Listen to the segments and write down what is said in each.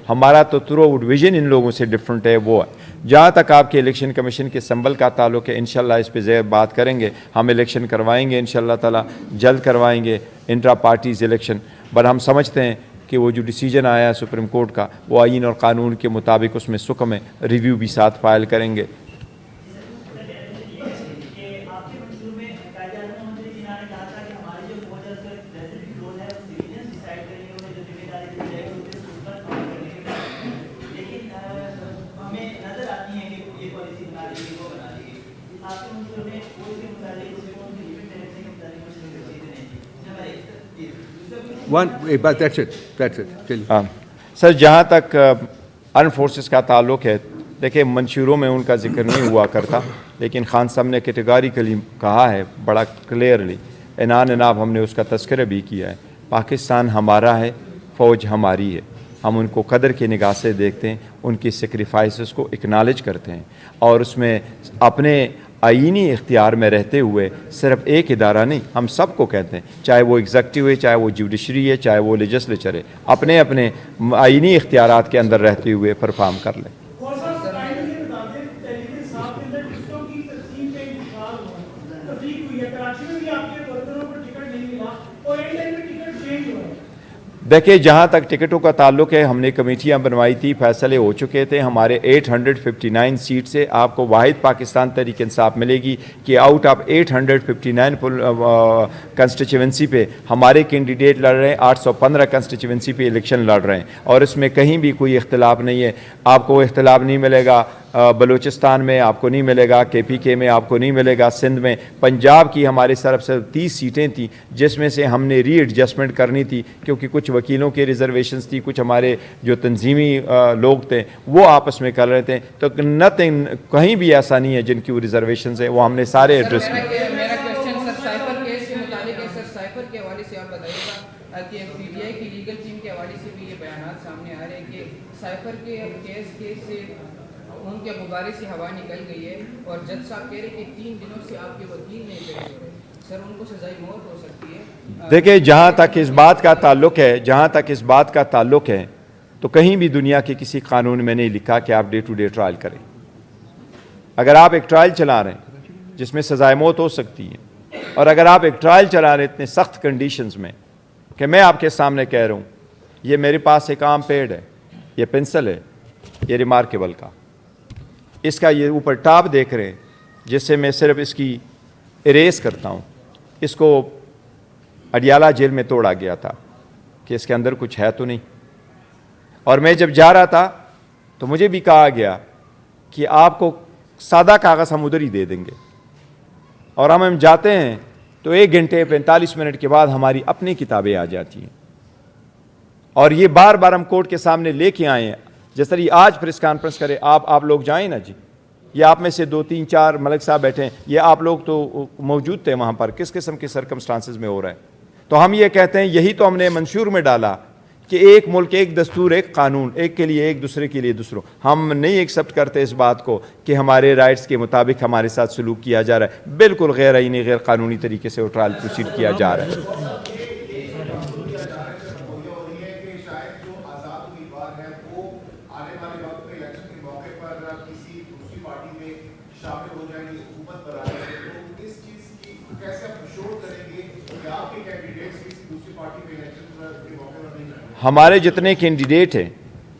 हमारा तो through vision in लोगों से डिफरेंट है। वो है जहाँ तक आपके इलेक्शन कमीशन के संबल का ताल्लुक है, इंशाल्लाह इस पे बात करेंगे। हम इलेक्शन करवाएंगे इंशाल्लाह ताला, जल्द करवाएंगे इंट्रा पार्टीज़ इलेक्शन। बट हम समझते हैं कि वो जो डिसीजन आया है सुप्रीम कोर्ट का, वो आईन और कानून के मुताबिक उसमें सुकम है, रिव्यू भी साथ फाइल करेंगे। That's it. सर, जहाँ तक आर्म फोर्सेस का ताल्लुक है, देखिए मंशूरों में उनका जिक्र नहीं हुआ करता, लेकिन खान साहब ने कैटेगोरिकली कहा है बड़ा क्लियरली, इनान हमने उसका तस्करा भी किया है। पाकिस्तान हमारा है, फ़ौज हमारी है। हम उनको कदर की निगाह से देखते हैं, उनकी सेक्रीफाइसेस को एक्नॉलेज करते हैं, और उसमें अपने आईनी इख्तियार में रहते हुए सिर्फ एक इदारा नहीं, हम सबको कहते हैं, चाहे वो एग्जेक्टिव है, चाहे वो जुडिशरी है, चाहे वो लेजिस्लेचर है, अपने अपने आईनी इख्तियारात के अंदर रहते हुए परफॉर्म कर लें। देखिए, जहाँ तक टिकटों का ताल्लुक है, हमने कमेटियाँ बनवाई थी, फैसले हो चुके थे। हमारे 859 सीट से आपको वाहिद पाकिस्तान तहरीक इंसाफ मिलेगी कि आउट ऑफ 859 कंस्टिट्यूंसी पे हमारे कैंडिडेट लड़ रहे हैं, 815 कंस्टिट्यूंसी पे इलेक्शन लड़ रहे हैं, और इसमें कहीं भी कोई इख्तिलाफ नहीं है। आपको इख्तिलाफ नहीं मिलेगा बलूचिस्तान में, आपको नहीं मिलेगा KPK में, आपको नहीं मिलेगा सिंध में। पंजाब की हमारे तरफ से 30 सीटें थी, जिसमें से हमने री एडजस्टमेंट करनी थी, क्योंकि कुछ वकीलों के रिजर्वेशंस थी, कुछ हमारे जो तंजीमी लोग थे वो आपस में कर रहे थे। तो नथिंग, कहीं भी ऐसा नहीं है जिनकी वो रिजर्वेशंस है, वो हमने सारे एड्रेस किए। उनके गुब्बारे से हवा निकल गई है, और जज साहब कह रहे कि 3 दिनों से आपके वकील नहीं पेश हो रहे। सर, उनको सजाई मौत हो सकती है। देखिए, जहाँ तक इस बात का ताल्लुक है, तो कहीं भी दुनिया के किसी कानून में नहीं लिखा कि आप डे टू डे ट्रायल करें। अगर आप एक ट्रायल चला रहे हैं जिसमें सजाए मौत हो सकती है, और अगर आप एक ट्रायल चला रहे हैं इतने सख्त कंडीशंस में कि मैं आपके सामने कह रहा हूँ, ये मेरे पास एक आम पेड़ है, ये पेंसिल है, ये रिमार्केबल का, इसका ये ऊपर टॉप देख रहे हैं, जिससे मैं सिर्फ इसकी इरेज करता हूँ। इसको अडियाला जेल में तोड़ा गया था कि इसके अंदर कुछ है तो नहीं, और मैं जब जा रहा था तो मुझे भी कहा गया कि आपको सादा कागज़ हम उधर ही दे देंगे, और हम जाते हैं तो 1 घंटे 45 मिनट के बाद हमारी अपनी किताबें आ जाती हैं, और ये बार बार हम कोर्ट के सामने लेके आए हैं। जिस तरह आज प्रेस कॉन्फ्रेंस करे, आप लोग जाएं ना जी, ये आप में से 2 3 4 मलिक साहब बैठे हैं, ये आप लोग तो मौजूद थे वहाँ पर, किस किस्म के सर्कमस्टांसेस में हो रहा है। तो हम ये कहते हैं, यही तो हमने मंशूर में डाला कि एक मुल्क, एक दस्तूर, एक कानून, एक के लिए एक, दूसरे के लिए दूसरों। हम नहीं एक्सेप्ट करते इस बात को कि हमारे राइट्स के मुताबिक हमारे साथ सलूक किया जा रहा है। बिल्कुल गैर आईनी, गैर कानूनी तरीके से वो ट्रायल प्रोसीड किया जा रहा है। हमारे जितने कैंडिडेट हैं,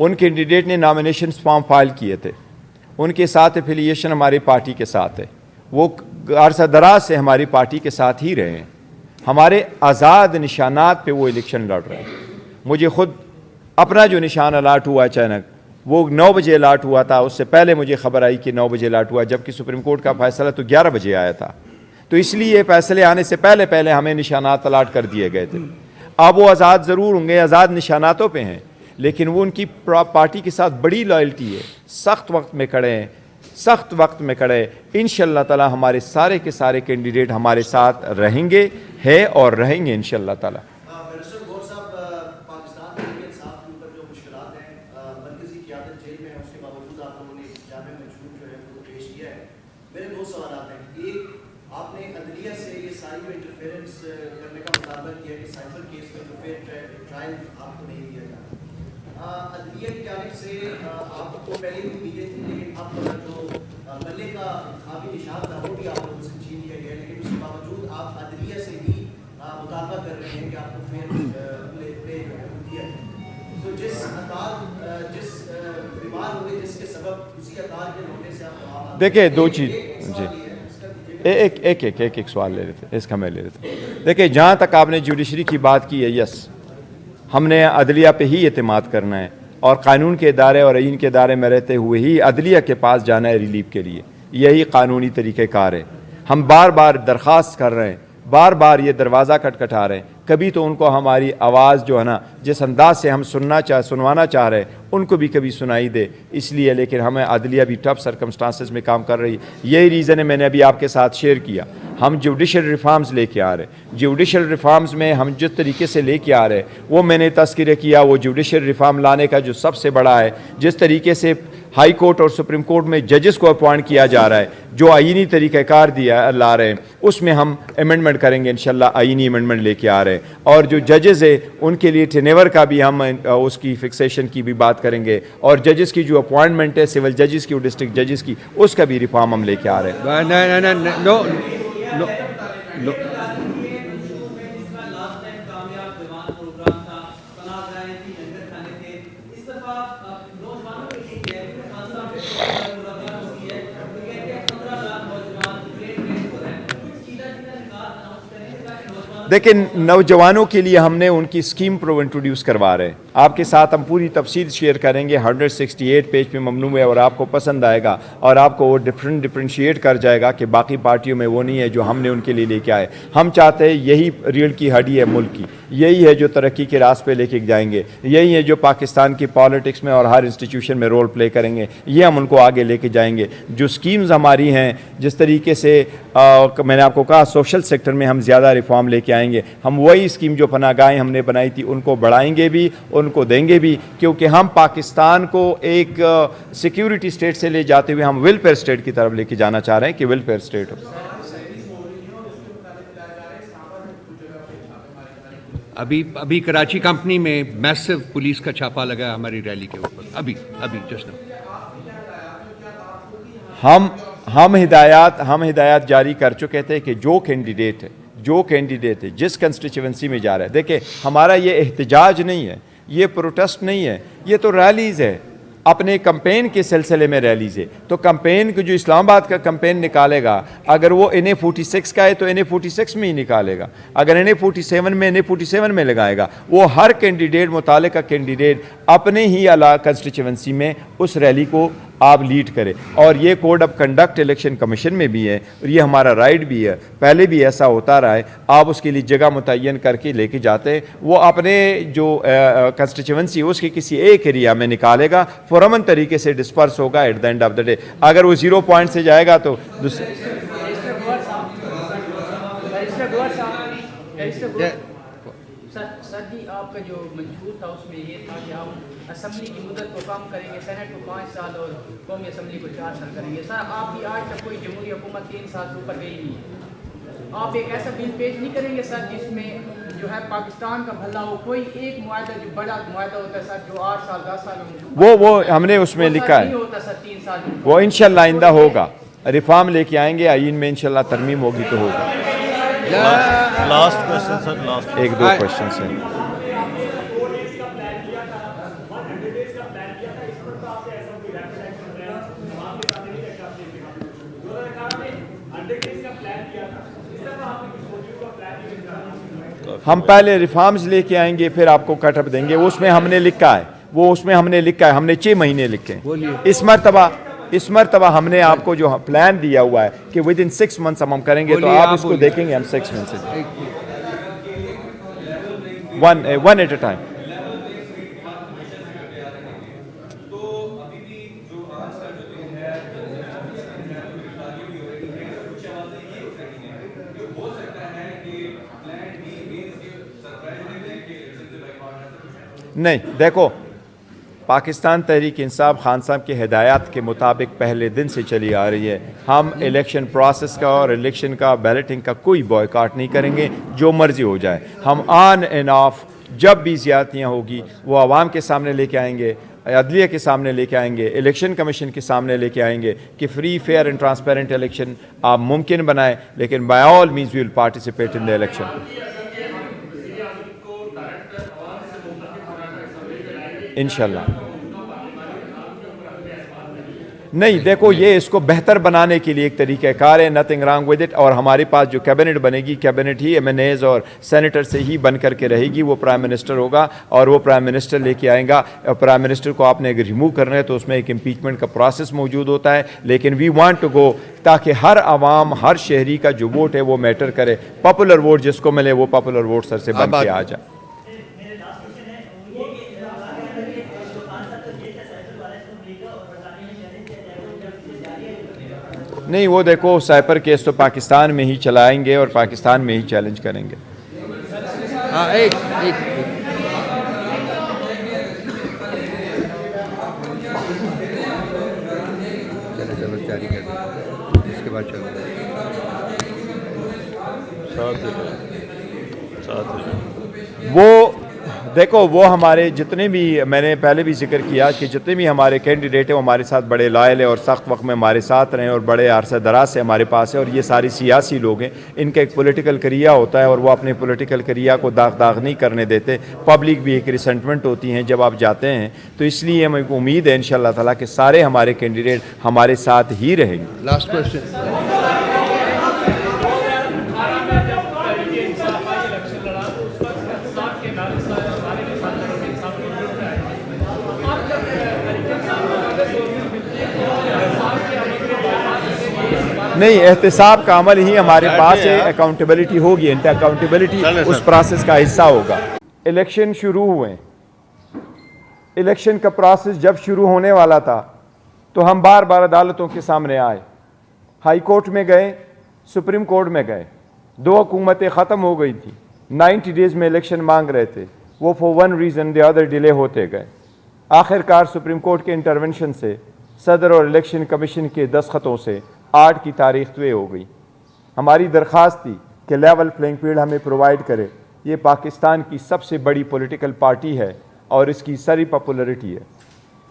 उन कैंडिडेट ने नॉमिनेशन फॉर्म फाइल किए थे, उनके साथ एफिलिएशन हमारी पार्टी के साथ है, वो अरसा दराज से हमारी पार्टी के साथ ही रहे हैं। हमारे आज़ाद निशानात पे वो इलेक्शन लड़ रहे हैं। मुझे खुद अपना जो निशान अलाट हुआ अचानक, वो 9 बजे अलाट हुआ था, उससे पहले मुझे खबर आई कि 9 बजे अलाट हुआ, जबकि सुप्रीम कोर्ट का फैसला तो 11 बजे आया था। तो इसलिए फैसले आने से पहले पहले हमें निशानात अलाट कर दिए गए थे। अब वो आज़ाद ज़रूर होंगे, आज़ाद निशानातों पे हैं, लेकिन वो उनकी पार्टी के साथ बड़ी लॉयल्टी है, सख्त वक्त में खड़े हैं, सख्त वक्त में खड़े। इंशाअल्लाह ताला हमारे सारे के सारे कैंडिडेट हमारे साथ रहेंगे, है और रहेंगे इंशाअल्लाह ताला। मेरे 2 सवाल हैं। एक, आपने अदलिया से ये सारी जो इंटरफेरेंस करने का मुतालबा किया कि साइफर केस में जो फिर ट्रायल आपको नहीं दिया जाता, अदलिया की जानिब से आपको पहले भी उम्मीदें थी, लेकिन अब जो मल्ले का काफी निशान था वो भी आप लोगों से छीन लिया गया, लेकिन उसके बावजूद आप अदलिया से ही मुतालबा कर रहे हैं कि आपको फिर दिया जाए। तो जिस बीमार हुए जिसके सबब उसी अतार के होने से आप देखिए दो चीज़ जी एक सवाल ले लेते इसका मैं ले लेता हूँ। देखिए जहाँ तक आपने जुडिशरी की बात की है, यस हमने अदलिया पे ही एतमाद करना है और कानून के इदारे और आईन के इदारे में रहते हुए ही अदलिया के पास जाना है रिलीफ के लिए, यही कानूनी तरीक़ेकार है। हम बार बार दरख्वास्त कर रहे हैं, बार बार ये दरवाज़ा खटखटा रहे हैं, कभी तो उनको हमारी आवाज़ जो है ना जिस अंदाज से हम सुनवाना चाह रहे हैं उनको भी कभी सुनाई दे, इसलिए। लेकिन हमें अदलिया भी टफ सर्कमस्टांसेस में काम कर रही है, यही रीज़न है मैंने अभी आपके साथ शेयर किया। हम जुडिशल रिफॉर्म्स लेके आ रहे हैं, जुडिशल रिफॉर्म्स में हम जिस तरीके से लेके आ रहे हैं वो मैंने तस्करा किया, वो जुडिशल रिफॉर्म लाने का जो सबसे बड़ा है, जिस तरीके से हाई कोर्ट और सुप्रीम कोर्ट में जजेस को अपॉइंट किया जा रहा है, जो आईनी तरीक़ाकार ला रहे हैं उसमें हम अमेंडमेंट करेंगे इंशाल्लाह, आईनी अमेंडमेंट लेके आ रहे हैं। और जो जजेस है उनके लिए टेनेवर का भी हम उसकी फिक्सेशन की भी बात करेंगे, और जजेस की जो अपॉइंटमेंट है सिविल जजेस की और डिस्ट्रिक्ट जजेस की उसका भी रिफॉर्म हम लेके आ रहे हैं। No. देखिए नौजवानों के लिए हमने उनकी स्कीम प्रो इंट्रोड्यूस करवा रहे हैं, आपके साथ हम पूरी तफसील शेयर करेंगे। 168 पेज पे ममनू है और आपको पसंद आएगा और आपको वो डिफ्रेंशिएट कर जाएगा कि बाकी पार्टियों में वो नहीं है जो हमने उनके लिए लेके आए। हम चाहते हैं यही रीढ़ की हड्डी है मुल्क की, यही है जो तरक्की के रास्ते पे लेके जाएंगे, यही है जो पाकिस्तान की पॉलिटिक्स में और हर इंस्टीट्यूशन में रोल प्ले करेंगे, ये हम उनको आगे लेके जाएंगे। जो स्कीम्स हमारी हैं, जिस तरीके से मैंने आपको कहा सोशल सेक्टर में हम ज़्यादा रिफॉर्म लेके आएंगे, हम वही स्कीम जो पनाहगाहें हमने बनाई थी उनको बढ़ाएंगे भी, उनको देंगे भी, क्योंकि हम पाकिस्तान को एक सिक्योरिटी स्टेट से ले जाते हुए हम वेलफेयर स्टेट की तरफ लेके जाना चाह रहे हैं कि वेलफेयर स्टेट हो। अभी कराची कंपनी में मैसिव पुलिस का छापा लगा हमारी रैली के ऊपर, अभी जस्ट हम हिदायत जारी कर चुके थे कि जो कैंडिडेट है जिस कंस्टिट्यूएंसी में जा रहा है, देखिए हमारा ये एहतजाज नहीं है, ये प्रोटेस्ट नहीं है, ये तो रैलीज़ है, अपने कंपेन के सिलसिले में रैलीज़ है। तो कंपेन को जो इस्लामाबाद का कंपेन निकालेगा, अगर वो NA46 का है तो NA46 में ही निकालेगा, अगर NA47 में NA47 में लगाएगा। वो हर कैंडिडेट मुतालिका कैंडिडेट अपने ही अला कंस्टिट्यूएंसी में उस रैली को आप लीड करें। और ये code of conduct election commission में भी है और ये हमारा राइट भी है, पहले भी ऐसा होता रहा है। आप उसके लिए जगह मुतय्यन करके लेके जाते हैं, वो अपने जो कंस्टिट्यूएंसी उसके किसी एक एरिया में निकालेगा, फौरन तरीके से डिस्पर्स होगा at the end of the day. अगर वो 0 पॉइंट से जाएगा तो सर जी आपका जो मंशूर था उसमें ये था कि हम असम्बली की मुद्दत को कम करेंगे, सेनेट को 5 साल और कौमी असम्बली को 4 साल करेंगे। सर आपकी आज तक कोई जमहूरी हुकूमत 3 साल से ऊपर गई नहीं है, आप एक ऐसा बिल पेश नहीं करेंगे सर जिसमें जो है पाकिस्तान का भला हो? कोई एक मुआहदा जो बड़ा मुआहदा होता है सर जो 8 साल 10 साल वो हमने उसमें लिखा है, होता सर 3 साल, वो इंशाल्लाह आइंदा होगा। रिफॉर्म लेके आएंगे, आईन में इंशाल्लाह तरमीम होगी तो होगा। Last question sir, last 1-2 question है। हम पहले रिफॉर्म्स लेके आएंगे फिर आपको कटअप देंगे, उसमें हमने लिखा है, हमने 6 महीने लिखे हैं। इस मरतबा हमने आपको जो प्लान दिया हुआ है कि विद इन 6 मंथ्स हम करेंगे, तो आप इसको देखेंगे हम 6 मंथ्स से वन एट अ टाइम। नहीं, देखो पाकिस्तान तहरीक इंसाफ खान साहब की हिदायत के मुताबिक पहले दिन से चली आ रही है। हम इलेक्शन प्रोसेस का और इलेक्शन का बैलेटिंग का कोई बॉयकॉट नहीं करेंगे, जो मर्जी हो जाए। हम ऑन एंड ऑफ जब भी ज़्यादतियाँ होगी वो आवाम के सामने लेके आएंगे, अदलिया के सामने लेके आएंगे, इलेक्शन कमीशन के सामने लेके आएंगे कि free fair and transparent election आप मुमकिन बनाएं, लेकिन by all means we will participate in the election. इंशाल्लाह। नहीं, देखो ये इसको बेहतर बनाने के लिए एक तरीक़ाकार है, नथिंग रॉन्ग विद इट। और हमारे पास जो कैबिनेट बनेगी, कैबिनेट ही MNAs और सेनेटर से ही बन करके रहेगी। वो प्राइम मिनिस्टर होगा और वो प्राइम मिनिस्टर लेके आएगा। प्राइम मिनिस्टर को आपने अगर रिमूव करना है तो उसमें एक इम्पीचमेंट का प्रोसेस मौजूद होता है, लेकिन वी वांट टू गो ताकि हर आवाम, हर शहरी का जो वोट है वो मैटर करे। पॉपुलर वोट जिसको मिले वो पॉपुलर वोट सर से बन के आ जाए। नहीं, वो देखो साइपर केस तो पाकिस्तान में ही चलाएंगे और पाकिस्तान में ही चैलेंज करेंगे। एक चलो जारी कर, इसके बाद चलो वो देखो, वो हमारे जितने भी, मैंने पहले भी जिक्र किया कि जितने भी हमारे कैंडिडेट हैं वो हमारे साथ बड़े लायल है और सख्त वक्त में हमारे साथ रहे और बड़े अरसा दराज से हमारे पास है। और ये सारी सियासी लोग हैं, इनका एक पॉलिटिकल करिया होता है और वो अपने पॉलिटिकल करिया को दाग नहीं करने देते। पब्लिक भी एक रिसेंटमेंट होती हैं जब आप जाते हैं, तो इसलिए हमें उम्मीद है इंशाअल्लाह ताला कि सारे हमारे कैंडिडेट हमारे साथ ही रहेंगे। Last question. नहीं, एहतिसाब का अमल ही हमारे पास है, अकाउंटेबिलिटी होगी, अकाउंटेबिलिटी उस प्रोसेस का हिस्सा होगा। इलेक्शन शुरू हुए, इलेक्शन का प्रोसेस जब शुरू होने वाला था तो हम बार बार अदालतों के सामने आए, हाई कोर्ट में गए, सुप्रीम कोर्ट में गए। 2 हुकूमतें ख़त्म हो गई थी, 90 डेज में इलेक्शन मांग रहे थे, वो for one reason the other delay होते गए। आखिरकार सुप्रीम कोर्ट के इंटरवेंशन से, सदर और इलेक्शन कमीशन के दस्तखतों से 8 की तारीख तय हो गई। हमारी दरख्वास्त थी कि लेवल प्लेइंग फील्ड हमें प्रोवाइड करे। ये पाकिस्तान की सबसे बड़ी पॉलिटिकल पार्टी है और इसकी सारी पॉपुलरिटी है।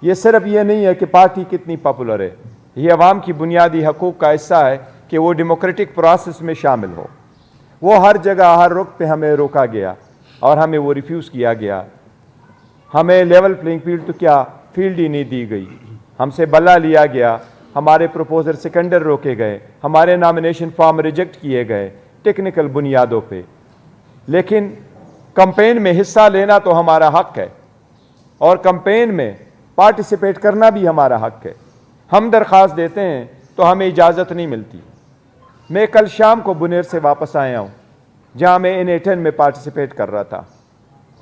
ये सिर्फ ये नहीं है कि पार्टी कितनी पॉपुलर है, ये अवाम की बुनियादी हकूक़ का हिस्सा है कि वो डेमोक्रेटिक प्रोसेस में शामिल हो। वो हर जगह, हर रुख पे हमें रोका गया और हमें वो रिफ्यूज़ किया गया। हमें लेवल प्लेइंग फील्ड तो क्या, फील्ड ही नहीं दी गई, हमसे बल्ला लिया गया, हमारे प्रपोजर सेकेंडर रोके गए, हमारे नॉमिनेशन फॉर्म रिजेक्ट किए गए टेक्निकल बुनियादों पे। लेकिन कैंपेन में हिस्सा लेना तो हमारा हक है और कैंपेन में पार्टिसिपेट करना भी हमारा हक है। हम दरख्वास्त देते हैं तो हमें इजाज़त नहीं मिलती। मैं कल शाम को बुनेर से वापस आया हूँ जहाँ मैं NA10 में पार्टिसिपेट कर रहा था।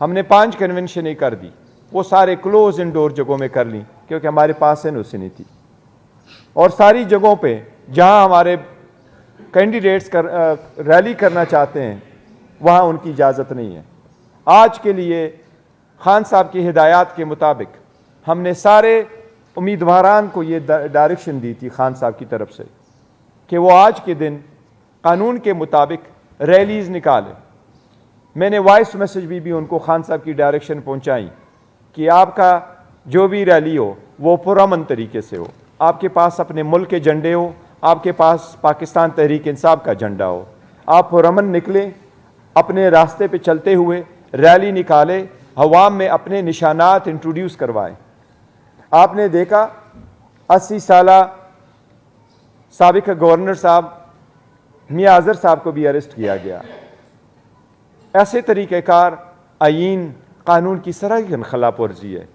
हमने 5 कन्वेंशन ही कर दी, वो सारे क्लोज इंडोर जगहों में कर ली क्योंकि हमारे पास एनओसी नहीं थी। और सारी जगहों पे जहां हमारे कैंडिडेट्स रैली करना चाहते हैं वहां उनकी इजाज़त नहीं है। आज के लिए खान साहब की हिदायत के मुताबिक हमने सारे उम्मीदवारान को ये डायरेक्शन दी थी खान साहब की तरफ से कि वो आज के दिन कानून के मुताबिक रैलीज़ निकालें। मैंने वॉइस मैसेज भी उनको खान साहब की डायरेक्शन पहुंचाई कि आपका जो भी रैली हो वो पुरअमन तरीके से हो, आपके पास अपने मुल्क के झंडे हो, आपके पास पाकिस्तान तहरीक इंसाफ का झंडा हो, आप पुरअमन निकलें, अपने रास्ते पे चलते हुए रैली निकाले, हवाम में अपने निशानात इंट्रोड्यूस करवाएं। आपने देखा 80 साला साबिक गवर्नर साहब मियां अजहर साहब को भी अरेस्ट किया गया। ऐसे तरीक़ेकार आईन कानून की सराहन खिलाफ वर्जी है।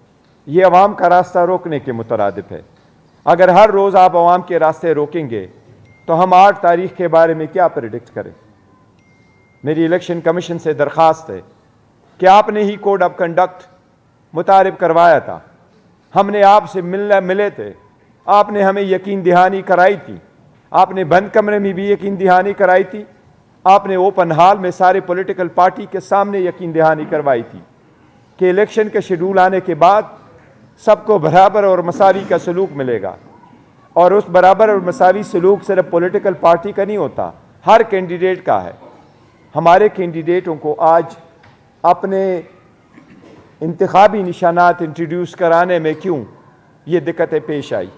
ये अवाम का रास्ता रोकने के मुतरादिफ है। अगर हर रोज़ आप अवाम के रास्ते रोकेंगे तो हम 8 तारीख के बारे में क्या प्रेडिक्ट करें। मेरी इलेक्शन कमीशन से दरख्वास्त है कि आपने ही कोड ऑफ कंडक्ट मुतारिफ करवाया था, हमने आपसे मिले थे, आपने हमें यकीन दहानी कराई थी, आपने बंद कमरे में भी यकीन दहानी कराई थी, आपने ओपन हॉल में सारे पॉलिटिकल पार्टी के सामने यकीन दहानी करवाई थी कि इलेक्शन के शेड्यूल आने के बाद सबको बराबर और मसावी का सलूक मिलेगा। और उस बराबर और मसावी सलूक सिर्फ पॉलिटिकल पार्टी का नहीं होता, हर कैंडिडेट का है। हमारे कैंडिडेटों को आज अपने इंतखाबी निशानात इंट्रोड्यूस कराने में क्यों ये दिक्कतें पेश आई,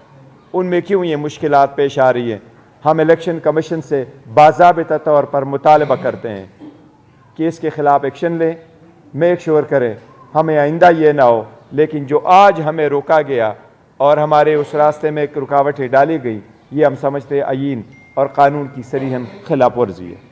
उनमें क्यों ये मुश्किलात पेश आ रही हैं। हम इलेक्शन कमीशन से बाज़ाबिता तौर पर मुतालबा करते हैं कि इसके ख़िलाफ़ एक्शन लें, मेक श्योर करें हमें आइंदा ये ना हो। लेकिन जो आज हमें रोका गया और हमारे उस रास्ते में एक रुकावटें डाली गई, ये हम समझते हैं आईन और कानून की सरीहन खिलाफ वर्जी है।